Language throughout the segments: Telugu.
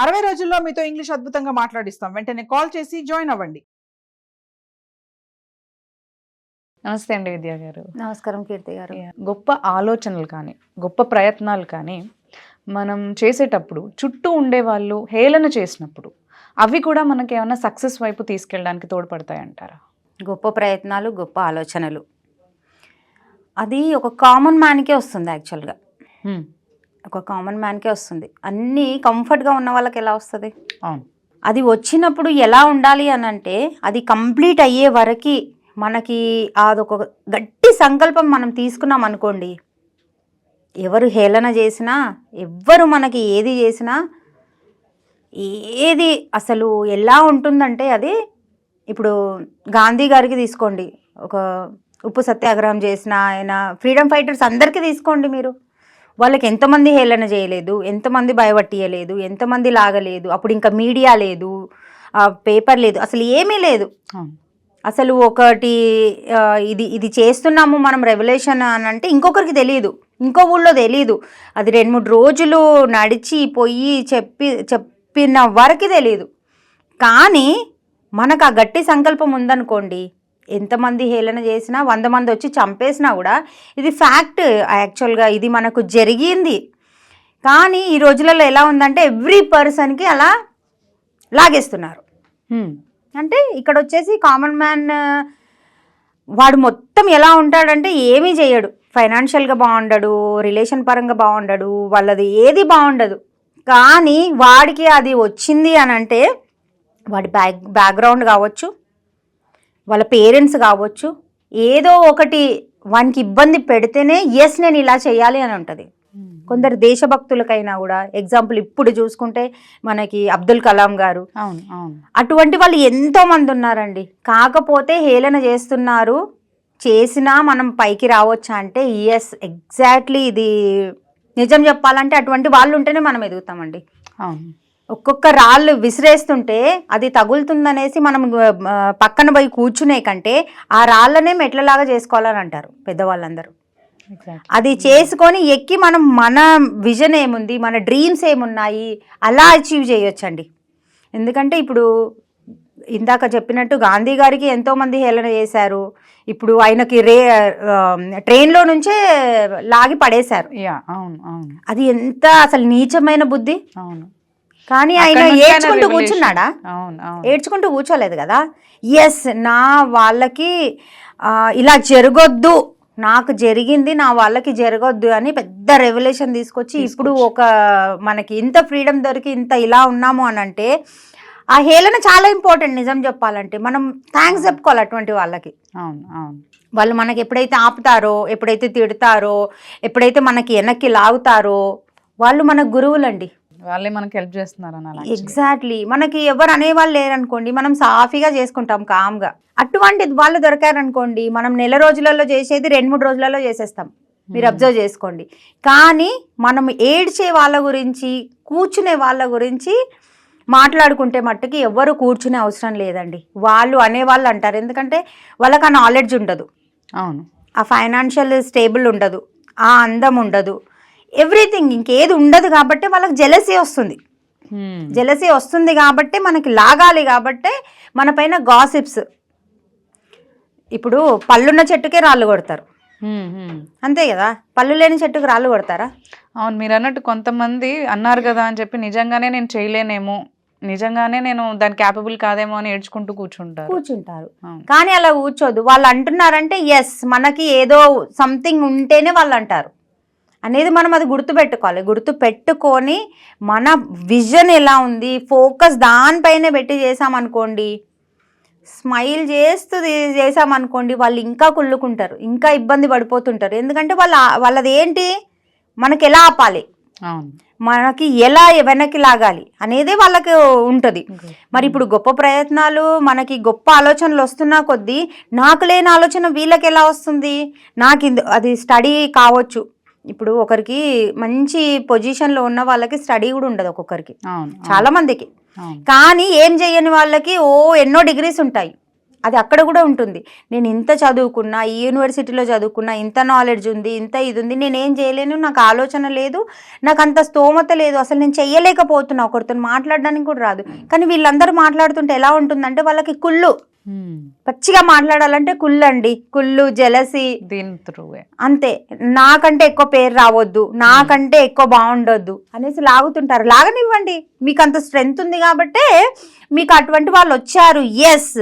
60 రోజుల్లో మీతో ఇంగ్లీష్ అద్భుతంగా మాట్లాడిస్తాం. వెంటనే కాల్ చేసి జాయిన్ అవ్వండి. నమస్తే అండి విద్యా గారు. నమస్కారం కీర్తి గారు. గొప్ప ఆలోచనలు కానీ గొప్ప ప్రయత్నాలు కానీ మనం చేసేటప్పుడు చుట్టూ ఉండే వాళ్ళు హేళన చేసినప్పుడు అవి కూడా మనకి ఏమైనా సక్సెస్ వైపు తీసుకెళ్ళడానికి తోడ్పడతాయంటారా? గొప్ప ప్రయత్నాలు, గొప్ప ఆలోచనలు అది ఒక కామన్ మ్యాన్కే వస్తుంది. యాక్చువల్గా ఒక కామన్ మ్యాన్కే వస్తుంది. అన్నీ కంఫర్ట్గా ఉన్న వాళ్ళకి ఎలా వస్తుంది? అది వచ్చినప్పుడు ఎలా ఉండాలి అని అంటే అది కంప్లీట్ అయ్యే వరకు మనకి అదొక గట్టి సంకల్పం మనం తీసుకున్నాం అనుకోండి, ఎవరు హేళన చేసినా, ఎవ్వరు మనకి ఏది చేసినా, ఏది అసలు ఎలా ఉంటుందంటే అది ఇప్పుడు గాంధీ గారికి తీసుకోండి, ఒక ఉప్పు సత్యాగ్రహం చేసిన ఆయన, ఫ్రీడమ్ ఫైటర్స్ అందరికీ తీసుకోండి మీరు, వాళ్ళకి ఎంతమంది హేళన చేయలేదు, ఎంతమంది భయపట్టియలేదు, ఎంతమంది లాగలేదు. అప్పుడు ఇంకా మీడియా లేదు, పేపర్ లేదు, అసలు ఏమీ లేదు. అసలు ఒకటి ఇది ఇది చేస్తున్నాము మనం రెవల్యూషన్ అని అంటే ఇంకొకరికి తెలియదు, ఇంకో ఊళ్ళో తెలియదు. అది 2-3 రోజులు నడిచి పోయి చెప్పిన వరకు తెలియదు. కానీ మనకు ఆ గట్టి సంకల్పం ఉందనుకోండి, ఎంతమంది హేళన చేసినా, 100 మంది వచ్చి చంపేసినా కూడా ఇది ఫ్యాక్ట్. యాక్చువల్గా ఇది మనకు జరిగింది. కానీ ఈ రోజులలో ఎలా ఉందంటే ఎవ్రీ పర్సన్కి అలా లాగేస్తున్నారు. అంటే ఇక్కడ వచ్చేసి కామన్ మ్యాన్ వాడు మొత్తం ఎలా ఉంటాడంటే ఏమీ చేయడు, ఫైనాన్షియల్గా బాగుండడు, రిలేషన్ పరంగా బాగుండడు, వాళ్ళది ఏది బాగుండదు. కానీ వాడికి అది వచ్చింది అని అంటే వాడి బ్యాక్గ్రౌండ్ కావచ్చు, వాళ్ళ పేరెంట్స్ కావచ్చు, ఏదో ఒకటి వానికి ఇబ్బంది పెడితేనే ఎస్ నేను ఇలా చేయాలి అని ఉంటుంది. కొందరు దేశభక్తులకైనా కూడా ఎగ్జాంపుల్ ఇప్పుడు చూసుకుంటే మనకి అబ్దుల్ కలాం గారు, అటువంటి వాళ్ళు ఎంతో మంది ఉన్నారండి. కాకపోతే హేళన చేస్తున్నారు, చేసినా మనం పైకి రావచ్చా అంటే ఎస్ ఎగ్జాక్ట్లీ ఇది నిజం చెప్పాలంటే అటువంటి వాళ్ళు ఉంటేనే మనం ఎదుగుతామండి. ఒక్కొక్క రాళ్ళు విసిరేస్తుంటే అది తగులుతుందనేసి మనం పక్కన పోయి కూర్చునే కంటే ఆ రాళ్ళనే మెట్లలాగా చేసుకోవాలని అంటారు పెద్దవాళ్ళందరూ. అది చేసుకొని ఎక్కి మనం మన విజన్ ఏముంది, మన డ్రీమ్స్ ఏమున్నాయి అలా అచీవ్ చేయొచ్చండి. ఎందుకంటే ఇప్పుడు ఇందాక చెప్పినట్టు గాంధీ గారికి ఎంతోమంది హేళన చేశారు. ఇప్పుడు ఆయనకి ట్రైన్లో నుంచే లాగి పడేశారు. అది ఎంత అసలు నీచమైన బుద్ధి. కానీ ఆయన ఏడ్చుకుంటూ కూర్చున్నాడా? ఏడ్చుకుంటూ కూర్చోలేదు కదా. ఎస్ నా వాళ్ళకి ఇలా జరగొద్దు, నాకు జరిగింది నా వాళ్ళకి జరగొద్దు అని పెద్ద రెవల్యూషన్ తీసుకొచ్చి ఇప్పుడు ఒక మనకి ఇంత ఫ్రీడమ్ దొరికి ఇంత ఇలా ఉన్నాము అని అంటే ఆ హేళన చాలా ఇంపార్టెంట్. నిజం చెప్పాలంటే మనం థ్యాంక్స్ చెప్పుకోవాలి అటువంటి వాళ్ళకి. వాళ్ళు మనకి ఎప్పుడైతే ఆపుతారో, ఎప్పుడైతే తిడతారో, ఎప్పుడైతే మనకి వెనక్కి లాగుతారో వాళ్ళు మన గురువులండి. వాళ్ళే మనకి హెల్ప్ చేస్తున్నారు అన్న. ఎగ్జాక్ట్లీ. మనకి ఎవరు అనేవాళ్ళు లేరనుకోండి, మనం సాఫీగా చేసుకుంటాం కామ్గా. అటువంటి వాళ్ళు దొరికారనుకోండి, మనం నెల రోజులలో చేసేది 2-3 రోజులలో చేసేస్తాం. మీరు అబ్జర్వ్ చేసుకోండి. కానీ మనం ఏడ్చే వాళ్ళ గురించి, కూర్చునే వాళ్ళ గురించి మాట్లాడుకుంటే మట్టుకి ఎవరు కూర్చునే అవసరం లేదండి. వాళ్ళు అనేవాళ్ళు అంటారు, ఎందుకంటే వాళ్ళకి ఆ నాలెడ్జ్ ఉండదు, ఆ ఫైనాన్షియల్ స్టేబుల్ ఉండదు, ఆ అందం ఉండదు, ఎవ్రీథింగ్ ఇంకేది ఉండదు. కాబట్టి వాళ్ళకి జెలసీ వస్తుంది. జెలసీ వస్తుంది కాబట్టి మనకి లాగాలి. కాబట్టి మన పైన గాసిప్స్. ఇప్పుడు పళ్ళున్న చెట్టుకే రాళ్ళు కొడతారు, అంతే కదా. పళ్ళు లేని చెట్టుకు రాళ్ళు కొడతారా? అవును, మీరు అన్నట్టు కొంతమంది అన్నారు కదా అని చెప్పి నిజంగానే నేను చేయలేనేమో, నిజంగానే నేను దాని క్యాపబుల్ కాదేమో అని ఏడ్చుకుంటూ కూర్చుంటారు. కానీ అలా కూర్చోదు. వాళ్ళు అంటున్నారంటే ఎస్ మనకి ఏదో సంథింగ్ ఉంటేనే వాళ్ళు అంటారు అనేది మనం అది గుర్తుపెట్టుకోవాలి. గుర్తుపెట్టుకొని మన విజన్ ఎలా ఉంది, ఫోకస్ దానిపైనే పెట్టి చేసామనుకోండి, స్మైల్ చేస్తూ చేసామనుకోండి, వాళ్ళు ఇంకా కుళ్ళుకుంటారు, ఇంకా ఇబ్బంది పడిపోతుంటారు. ఎందుకంటే వాళ్ళది ఏంటి, మనకి ఎలా ఆపాలి, మనకి ఎలా వెనక్కి లాగాలి అనేది వాళ్ళకి ఉంటుంది. మరి ఇప్పుడు గొప్ప ప్రయత్నాలు, మనకి గొప్ప ఆలోచనలు వస్తున్నా కొద్దీ నాకు లేని ఆలోచన వీళ్ళకి ఎలా వస్తుంది? నాకు అది స్టడీ కావచ్చు. ఇప్పుడు ఒకరికి మంచి పొజిషన్లో ఉన్న వాళ్ళకి స్టడీ కూడా ఉండదు ఒక్కొక్కరికి, చాలా మందికి. కానీ ఏం చేయని వాళ్ళకి ఎన్నో డిగ్రీస్ ఉంటాయి. అది అక్కడ కూడా ఉంటుంది. నేను ఇంత చదువుకున్నా, ఈ యూనివర్సిటీలో చదువుకున్నా, ఇంత నాలెడ్జ్ ఉంది, ఇంత ఇది ఉంది, నేనేం చేయలేను, నాకు ఆలోచన లేదు, నాకు అంత స్తోమత లేదు, అసలు నేను చెయ్యలేకపోతున్నా, ఒకరితో మాట్లాడడానికి కూడా రాదు. కానీ వీళ్ళందరూ మాట్లాడుతుంటే ఎలా ఉంటుందంటే వాళ్ళకి కుళ్ళు, పచ్చిగా మాట్లాడాలంటే కుళ్ళండి, కుళ్ళు, జెలసీ, దీని త్రూ అంతే. నాకంటే ఎక్కువ పేరు రావద్దు, నాకంటే ఎక్కువ బాగుండొద్దు అనేసి లాగుతుంటారు. లాగనివ్వండి, మీకు అంత స్ట్రెంగ్త్ ఉంది కాబట్టే మీకు అటువంటి వాళ్ళు వచ్చారు. ఎస్,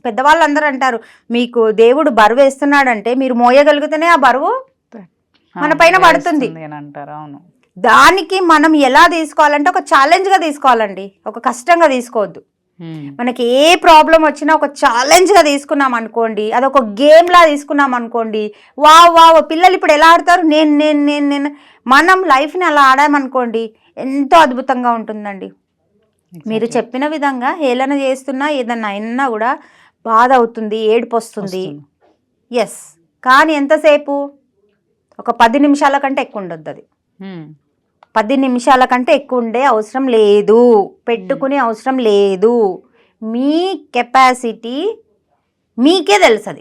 పెద్దవాళ్ళందరూ అంటారు మీకు దేవుడు బరువు వేస్తున్నాడంటే మీరు మోయగలిగితేనే ఆ బరువు మన పైన పడుతుంది అంటారు. అవును, దానికి మనం ఎలా తీసుకోవాలంటే ఒక ఛాలెంజ్గా తీసుకోవాలండి, ఒక కష్టంగా తీసుకోవద్దు. మనకి ఏ ప్రాబ్లం వచ్చినా ఒక ఛాలెంజ్గా తీసుకున్నాం అనుకోండి, అదొక గేమ్లా తీసుకున్నాం అనుకోండి, వావ్ పిల్లలు ఇప్పుడు ఎలా ఆడతారు, నేను మనం లైఫ్ని అలా ఆడామనుకోండి ఎంతో అద్భుతంగా ఉంటుందండి. మీరు చెప్పిన విధంగా హేళన చేస్తున్నా ఏదన్నా అయినా కూడా బాధ అవుతుంది, ఏడుపు వస్తుంది. ఎస్, కానీ ఎంతసేపు? ఒక 10 నిమిషాల కంటే ఎక్కువ ఉండొద్దు. అది 10 నిమిషాల కంటే ఎక్కువ ఉండే అవసరం లేదు, పెట్టుకునే అవసరం లేదు. మీ కెపాసిటీ మీకే తెలుసు.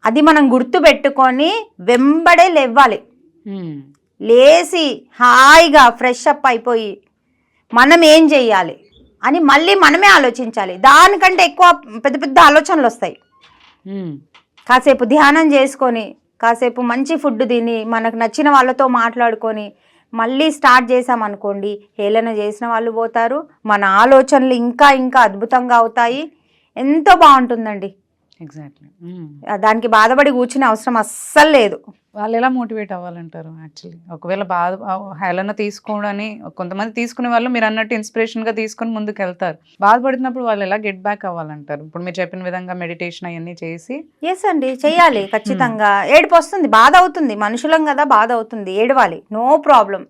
అది మనం గుర్తు పెట్టుకొని వెంబడే లేవాలి. లేచి హాయిగా ఫ్రెష్ అప్ అయిపోయి మనం ఏం చెయ్యాలి అని మళ్ళీ మనమే ఆలోచించాలి. దానికంటే ఎక్కువ పెద్ద పెద్ద ఆలోచనలు వస్తాయి. కాసేపు ధ్యానం చేసుకొని, కాసేపు మంచి ఫుడ్ తిని, మనకు నచ్చిన వాళ్ళతో మాట్లాడుకొని మళ్ళీ స్టార్ట్ చేసామనుకోండి, హేళన చేసిన వాళ్ళు పోతారు, మన ఆలోచనలు ఇంకా ఇంకా అద్భుతంగా అవుతాయి, ఎంతో బాగుంటుందండి. ఎగ్జాక్ట్లీ. దానికి బాధపడి కూర్చునే అవసరం అస్సలు లేదు. వాళ్ళు ఎలా మోటివేట్ అవ్వాలంటారు? యాక్చువల్లీ ఒకవేళ హేళన తీసుకోవడని కొంతమంది తీసుకునే వాళ్ళు మీరు అన్నట్టు ఇన్స్పిరేషన్గా తీసుకొని ముందుకు వెళ్తారు. బాధపడుతున్నప్పుడు వాళ్ళు ఎలా గెట్ బ్యాక్ అవ్వాలంటారు? ఇప్పుడు మీరు చెప్పిన విధంగా మెడిటేషన్ అవన్నీ చేసి. ఎస్ అండి, చెయ్యాలి ఖచ్చితంగా. ఏడుపు వస్తుంది, బాధ అవుతుంది, మనుషులం కదా, బాధ అవుతుంది, ఏడవాలి, నో ప్రాబ్లం.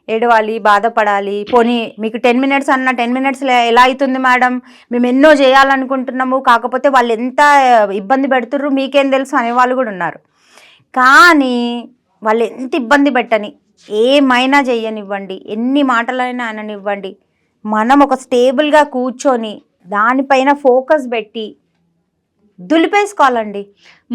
ఏడవాలి, బాధపడాలి. పోనీ మీకు 10 మినిట్స్ అన్న 10 మినిట్స్ ఎలా అవుతుంది మేడం, మేము ఎన్నో చేయాలనుకుంటున్నాము, కాకపోతే వాళ్ళు ఎంత ఇబ్బంది పెడుతుర్రు మీకేం తెలుసు అనేవాళ్ళు కూడా ఉన్నారు. కానీ వాళ్ళు ఎంత ఇబ్బంది పెట్టని, ఏమైనా చెయ్యనివ్వండి, ఎన్ని మాటలైనా అననివ్వండి, మనం ఒక స్టేబుల్గా కూర్చొని దానిపైన ఫోకస్ పెట్టి దులిపేసుకోవాలండి.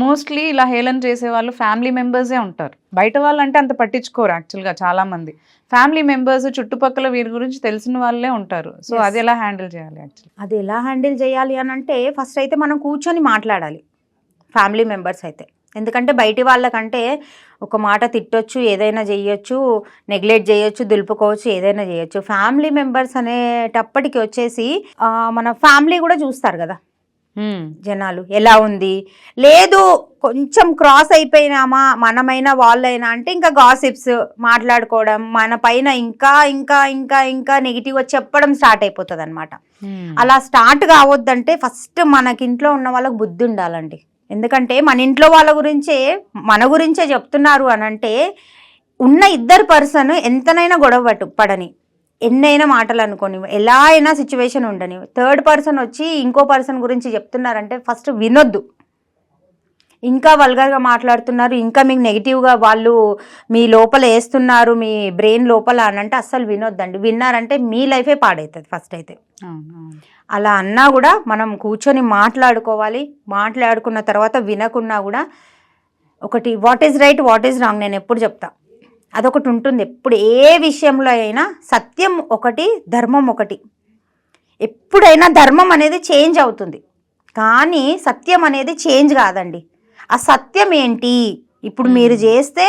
మోస్ట్లీ ఇలా హేళన చేసే వాళ్ళు ఫ్యామిలీ మెంబర్సే ఉంటారు. బయట వాళ్ళు అంటే అంత పట్టించుకోరు. యాక్చువల్గా చాలా మంది ఫ్యామిలీ మెంబర్స్, చుట్టుపక్కల వీరి గురించి తెలిసిన వాళ్ళే ఉంటారు. సో అది ఎలా హ్యాండిల్ చేయాలి? యాక్చువల్లీ అది ఎలా హ్యాండిల్ చేయాలి అని అంటే ఫస్ట్ అయితే మనం కూర్చొని మాట్లాడాలి ఫ్యామిలీ మెంబర్స్ అయితే. ఎందుకంటే బయటి వాళ్ళకంటే ఒక మాట తిట్టొచ్చు, ఏదైనా చేయొచ్చు, నెగ్లెక్ట్ చేయొచ్చు, దులుపుకోవచ్చు, ఏదైనా చేయొచ్చు. ఫ్యామిలీ మెంబర్స్ అనేటప్పటికి వచ్చేసి మన ఫ్యామిలీ కూడా చూస్తారు కదా జనాలు, ఎలా ఉంది లేదు, కొంచెం క్రాస్ అయిపోయినామా మనమైనా వాళ్ళైనా అంటే ఇంకా గాసిప్స్ మాట్లాడుకోవడం, మన పైన ఇంకా ఇంకా ఇంకా ఇంకా నెగిటివ్గా చెప్పడం స్టార్ట్ అయిపోతుంది అనమాట. అలా స్టార్ట్ కావద్దంటే ఫస్ట్ మనకింట్లో ఉన్న వాళ్ళకి బుద్ధి ఉండాలండి. ఎందుకంటే మన ఇంట్లో వాళ్ళ గురించే మన గురించే చెప్తున్నారు అని అంటే ఉన్న ఇద్దరు పర్సన్ ఎంతనైనా గొడవ పడని, ఎన్నైనా మాటలు అనుకోని, ఎలా అయినా సిచ్యువేషన్ ఉండని, థర్డ్ పర్సన్ వచ్చి ఇంకో పర్సన్ గురించి చెప్తున్నారంటే ఫస్ట్ వినొద్దు. ఇంకా వల్గర్గా మాట్లాడుతున్నారు, ఇంకా మీకు నెగిటివ్గా వాళ్ళు మీ లోపల వేస్తున్నారు, మీ బ్రెయిన్ లోపల అనంటే అస్సలు వినొద్దండి. విన్నారంటే మీ లైఫే పాడవుతుంది ఫస్ట్ అయితే. అలా అన్నా కూడా మనం కూర్చొని మాట్లాడుకోవాలి. మాట్లాడుకున్న తర్వాత వినకున్నా కూడా ఒకటి what is right, what is wrong నేను ఎప్పుడు చెప్తా, అదొకటి ఉంటుంది. ఎప్పుడు ఏ విషయంలో అయినా సత్యం ఒకటి, ధర్మం ఒకటి. ఎప్పుడైనా ధర్మం అనేది చేంజ్ అవుతుంది, కానీ సత్యం అనేది చేంజ్ కాదండి. ఆ సత్యం ఏంటి, ఇప్పుడు మీరు చేస్తే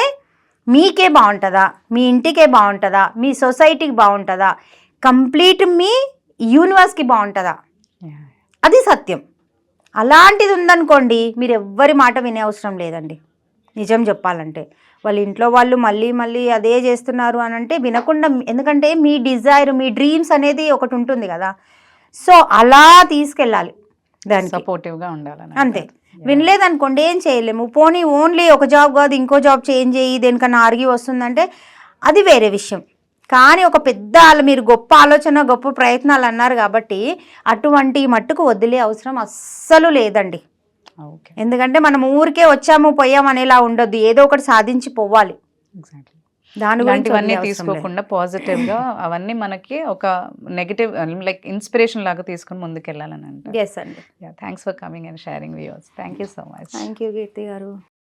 మీకే బాగుంటుందా, మీ ఇంటికే బాగుంటుందా, మీ సొసైటీకి బాగుంటుందా, కంప్లీట్ మీ యూనివర్స్కి బాగుంటుందా, అది సత్యం. అలాంటిది ఉందనుకోండి, మీరు ఎవ్వరి మాట వినే అవసరం లేదండి. నిజం చెప్పాలంటే వాళ్ళ ఇంట్లో వాళ్ళు మళ్ళీ మళ్ళీ అదే చేస్తున్నారు అని అంటే వినకుండా, ఎందుకంటే మీ డిజైర్, మీ డ్రీమ్స్ అనేది ఒకటి ఉంటుంది కదా, సో అలా తీసుకెళ్ళాలి, దానికి సపోర్టివ్గా ఉండాలని. అంతే. వినలేదనుకోండి ఏం చేయలేము. పోనీ ఓన్లీ ఒక జాబ్ కాదు ఇంకో జాబ్ చేంజ్ అయ్యి దేనికన్నా ఆర్గి వస్తుందంటే అది వేరే విషయం. కానీ ఒక పెద్ద మీరు గొప్ప ఆలోచన, గొప్ప ప్రయత్నాలు అన్నారు కాబట్టి అటువంటి మట్టుకు వదిలే అవసరం అస్సలు లేదండి. ఎందుకంటే మనం ఊరికే వచ్చాము పోయాము అనేలా ఉండొద్దు, ఏదో ఒకటి సాధించి పోవాలి. ఎగ్జాక్ట్లీ. దాని గురించి ఇలాంటివన్నీ వదిలే అవసరం లేదు. తీసుకోకుండా పాజిటివ్ గా అవన్నీ మనకి ఒక నెగటివ్ లైక్ ఇన్స్పిరేషన్ లాగా తీసుకుని ముందుకు వెళ్ళాలని అంటారు. ఎస్ అండి. Thanks for coming and sharing views. Thank you so much. Thank you Keerthi గారు.